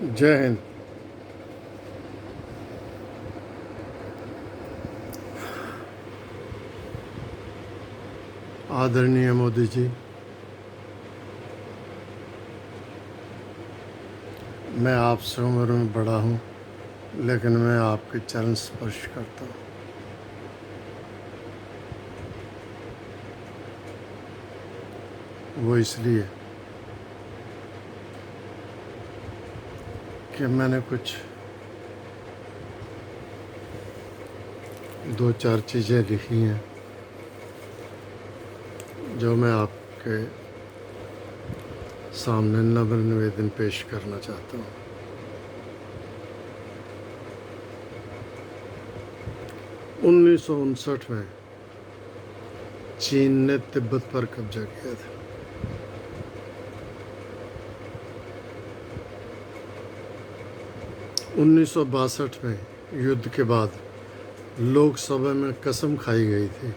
जय हिंद। आदरणीय मोदी जी, मैं आपसे उम्र में बड़ा हूँ, लेकिन मैं आपके चरण स्पर्श करता हूँ। वो इसलिए कि मैंने कुछ दो चार चीज़ें लिखी हैं जो मैं आपके सामने नम्र निवेदन पेश करना चाहता हूँ। 1959 में चीन ने तिब्बत पर कब्जा किया था। उन्नीस सौ 62 में युद्ध के बाद लोकसभा में कसम खाई गई थी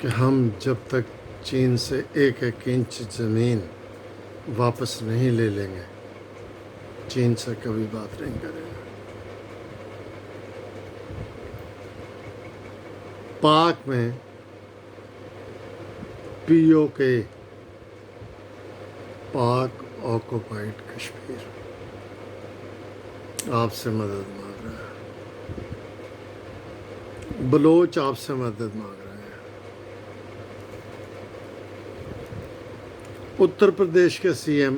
कि हम जब तक चीन से एक एक इंच ज़मीन वापस नहीं ले लेंगे, चीन से कभी बात नहीं करेंगे। पाक में पीओके, पाक ऑक्युपाइड कश्मीर, आपसे मदद मांग रहा है। बलोच आपसे मदद मांग रहे हैं। उत्तर प्रदेश के सीएम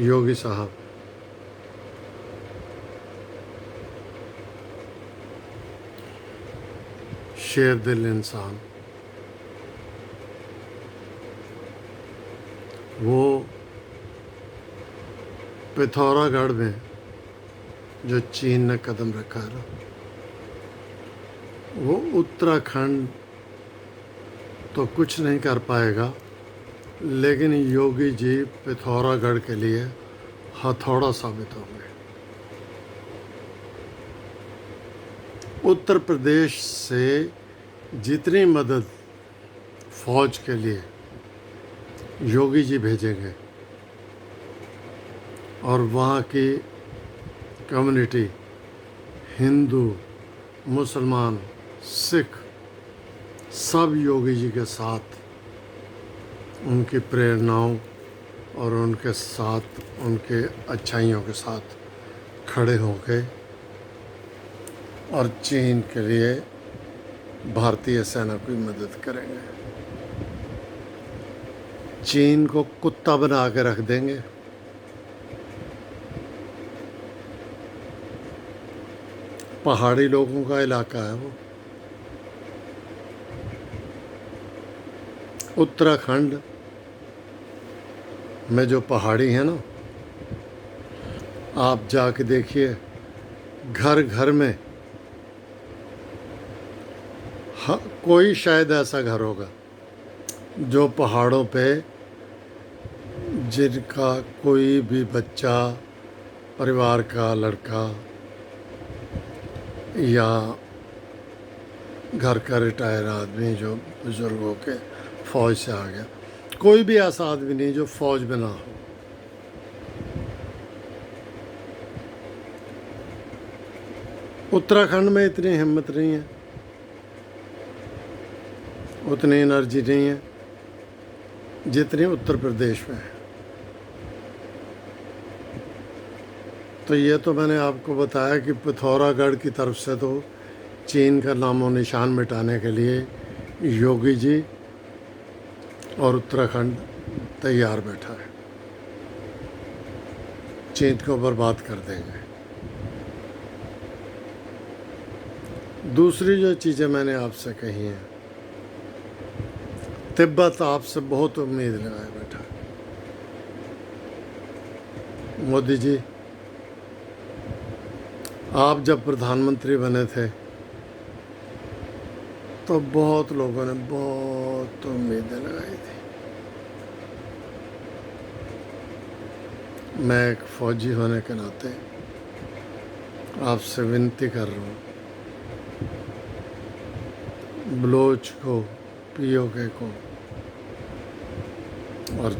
योगी साहब शेर दिल इंसान, वो पिथौरागढ़ में जो चीन ने कदम रखा है, वो उत्तराखंड तो कुछ नहीं कर पाएगा, लेकिन योगी जी पिथौरागढ़ के लिए हथौड़ा साबित होंगे। उत्तर प्रदेश से जितनी मदद फौज के लिए योगी जी भेजेंगे और वहाँ की कम्युनिटी, हिंदू, मुसलमान, सिख, सब योगी जी के साथ, उनकी प्रेरणाओं और उनके साथ, उनके अच्छाइयों के साथ खड़े होकर और चीन के लिए भारतीय सेना की मदद करेंगे। चीन को कुत्ता बना के रख देंगे। पहाड़ी लोगों का इलाका है वो। उत्तराखंड में जो पहाड़ी है ना, आप जाके देखिए, घर घर में कोई शायद ऐसा घर होगा जो पहाड़ों पे, जिनका कोई भी बच्चा, परिवार का लड़का या घर का रिटायर आदमी जो बुजुर्ग हो के फौज से आ गया, कोई भी ऐसा आदमी नहीं जो फौज में ना हो। उत्तराखंड में इतनी हिम्मत नहीं है, उतनी एनर्जी नहीं है जितनी उत्तर प्रदेश में है। तो ये तो मैंने आपको बताया कि पिथौरागढ़ की तरफ से तो चीन का नामो निशान मिटाने के लिए योगी जी और उत्तराखंड तैयार बैठा है। चीन को बर्बाद कर देंगे। दूसरी जो चीज़ें मैंने आपसे कही हैं, तिब्बत आपसे बहुत उम्मीद लगाए बैठा है। मोदी जी, आप जब प्रधानमंत्री बने थे तो बहुत लोगों ने बहुत उम्मीदें लगाई थी। मैं एक फौजी होने के नाते आपसे विनती कर रहा हूँ, बलोच को, पीओके को और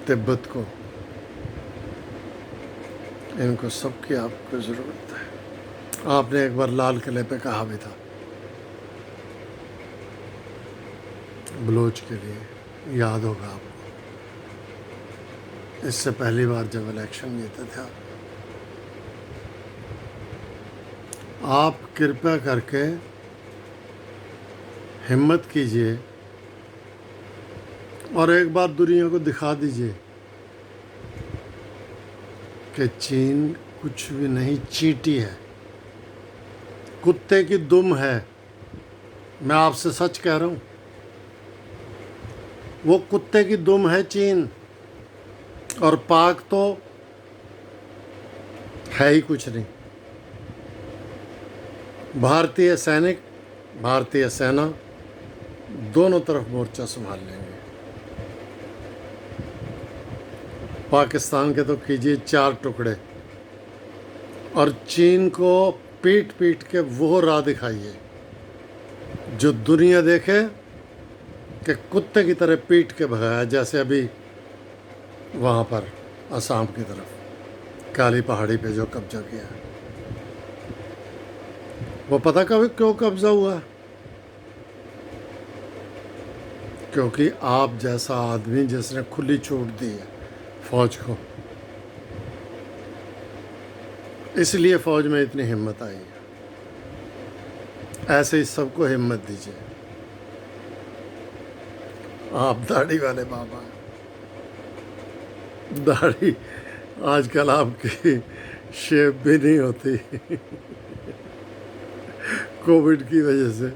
तिब्बत को, इनको सबकी आपको ज़रूरत है। आपने एक बार लाल किले पे कहा भी था बलोच के लिए, याद होगा आपको, इससे पहली बार जब इलेक्शन जीते थे आप कृपया करके हिम्मत कीजिए और एक बार दुनिया को दिखा दीजिए कि चीन कुछ भी नहीं, चींटी है, कुत्ते की दुम है। मैं आपसे सच कह रहा हूँ, वो कुत्ते की दुम है चीन, और पाक तो है ही कुछ नहीं। भारतीय सैनिक, भारतीय सेना दोनों तरफ मोर्चा संभाल लेंगे। पाकिस्तान के तो कीजिए 4 टुकड़े, और चीन को पीट पीट के वो राह दिखाइए जो दुनिया देखे कि कुत्ते की तरह पीट के भगाया, जैसे अभी वहाँ पर असम की तरफ काली पहाड़ी पे जो कब्जा किया। वो पता कभी क्यों कब्जा हुआ? क्योंकि आप जैसा आदमी जिसने खुली छूट दी है फौज को, इसलिए फौज में इतनी हिम्मत आई है। ऐसे ही सबको हिम्मत दीजिए। आप दाढ़ी वाले बाबा, दाढ़ी आजकल आपकी शेप भी नहीं होती कोविड की वजह से।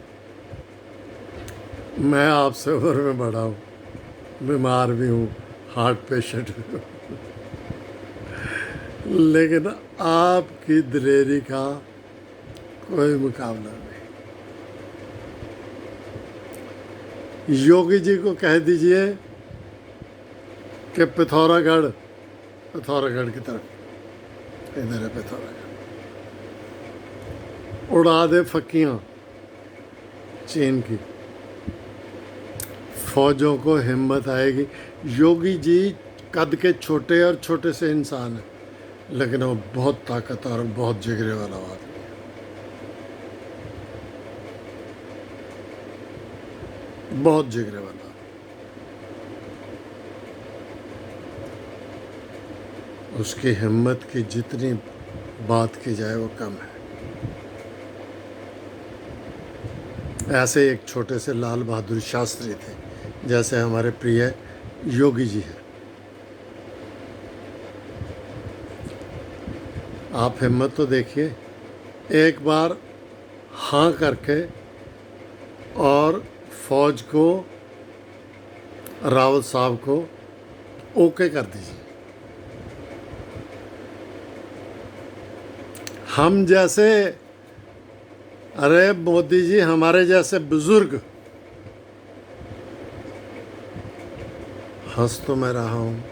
मैं आपसे उम्र में बड़ा हूँ, बीमार भी हूँ, हार्ट पेशेंट भी हूँ, लेकिन आपकी दिलेरी का कोई मुकाबला नहीं। योगी जी को कह दीजिए कि पिथौरागढ़ की तरफ, इधर है पिथौरागढ़, उड़ा दे फक्कियाँ चीन की। फौजों को हिम्मत आएगी। योगी जी कद के छोटे और छोटे से इंसान हैं, लेकिन वो बहुत ताकतवर और बहुत जिगरे वाला आदमी है। बहुत जिगरे वाला। उसकी हिम्मत की जितनी बात की जाए वो कम है। ऐसे एक छोटे से लाल बहादुर शास्त्री थे, जैसे हमारे प्रिय योगी जी हैं। आप हिम्मत तो देखिए, एक बार हाँ करके और फौज को, रावत साहब को ओके कर दीजिए। हम जैसे, अरे मोदी जी, हमारे जैसे बुजुर्ग, हंस तो मैं रहा हूँ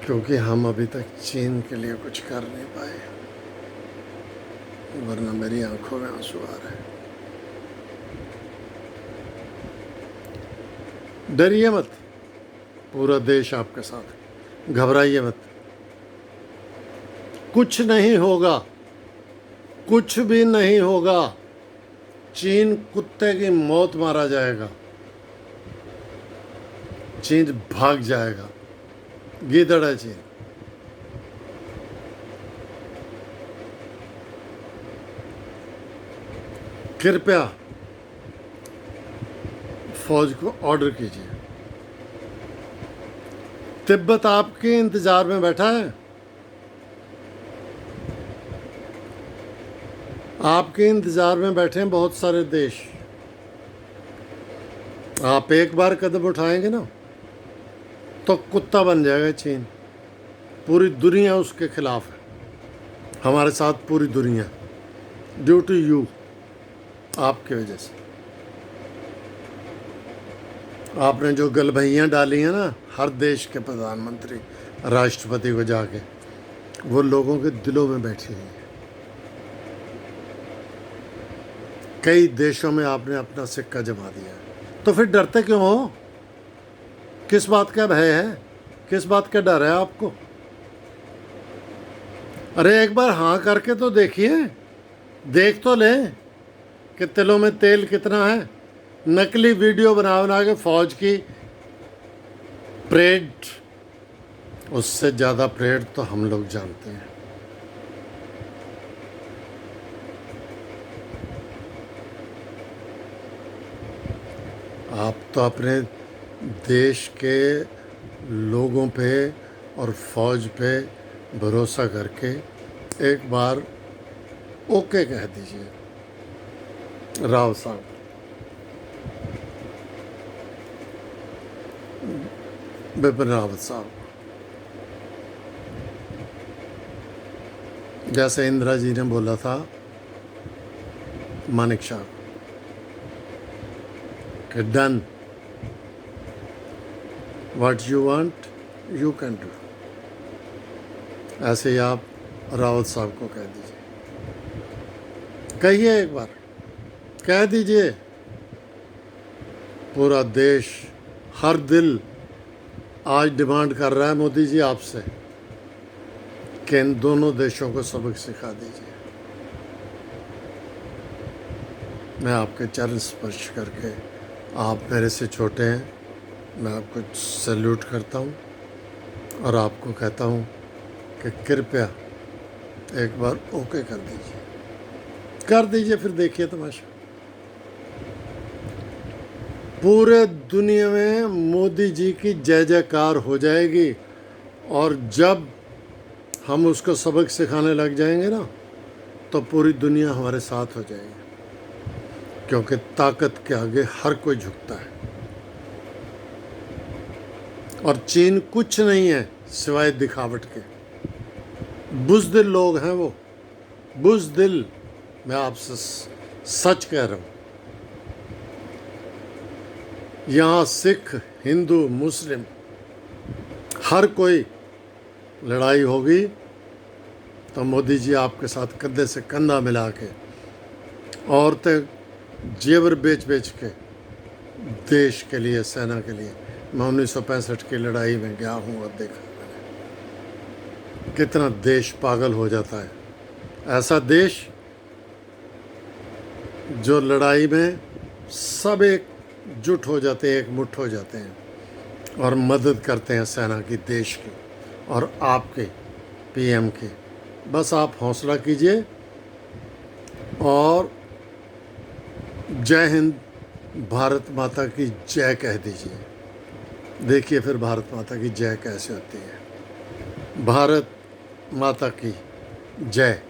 क्योंकि हम अभी तक चीन के लिए कुछ कर नहीं पाए, वरना मेरी आंखों में आंसू आ रहे हैं। डरिए मत, पूरा देश आपके साथ है, घबराइए मत, कुछ नहीं होगा, कुछ भी नहीं होगा। चीन कुत्ते की मौत मारा जाएगा, चीन भाग जाएगा, गीदड़ है चीन। कृपया फौज को ऑर्डर कीजिए। तिब्बत आपके इंतजार में बैठा है, आपके इंतजार में बैठे हैं बहुत सारे देश। आप एक बार कदम उठाएंगे ना तो कुत्ता बन जाएगा चीन। पूरी दुनिया उसके खिलाफ है, हमारे साथ पूरी दुनिया, ड्यू टू यू, आपके वजह से। आपने जो गलभैयाँ डाली हैं ना हर देश के प्रधानमंत्री, राष्ट्रपति को जाके, वो लोगों के दिलों में बैठी हुई है। कई देशों में आपने अपना सिक्का जमा दिया है, तो फिर डरते क्यों हो? किस बात का भय है, किस बात का डर है आपको? अरे एक बार हाँ करके तो देखिए, देख तो लें कि तिलों में तेल कितना है। नकली वीडियो बना बना के फौज की परेड, उससे ज़्यादा परेड तो हम लोग जानते हैं। आप तो अपने देश के लोगों पे और फौज पे भरोसा करके एक बार ओके कह दीजिए। राव साहब, बिपिन रावत साहब, जैसे इंदिरा जी ने बोला था मानिक शाह कि done what you want you can do, ऐसे ही आप रावत साहब को कह दीजिए। कहिए, एक बार कह दीजिए। पूरा देश, हर दिल आज डिमांड कर रहा है मोदी जी आपसे कि इन दोनों देशों को सबक सिखा दीजिए। मैं आपके चरण स्पर्श करके, आप मेरे से छोटे हैं, मैं आपको सैल्यूट करता हूँ और आपको कहता हूँ कि कृपया एक बार ओके कर दीजिए, फिर देखिए तमाशा। पूरे दुनिया में मोदी जी की जय जयकार हो जाएगी और जब हम उसको सबक सिखाने लग जाएंगे ना, तो पूरी दुनिया हमारे साथ हो जाएगी, क्योंकि ताकत के आगे हर कोई झुकता है। और चीन कुछ नहीं है सिवाय दिखावट के। बुज़दिल लोग हैं वो, बुज़दिल। मैं आपसे सच कह रहा हूँ। यहाँ सिख, हिंदू, मुस्लिम, हर कोई लड़ाई होगी तो मोदी जी आपके साथ कंधे से कंधा मिला के, औरतें जेवर बेच बेच के देश के लिए, सेना के लिए। मैं 1965 की लड़ाई में गया हूँ और देखा मैंने कितना देश पागल हो जाता है। ऐसा देश जो लड़ाई में सब एकजुट हो जाते हैं, एक मुट्ठ हो जाते हैं और मदद करते हैं सेना की, देश की और आपके पीएम की। बस आप हौसला कीजिए और जय हिंद, भारत माता की जय कह दीजिए। देखिए फिर भारत माता की जय कैसे होती है। भारत माता की जय।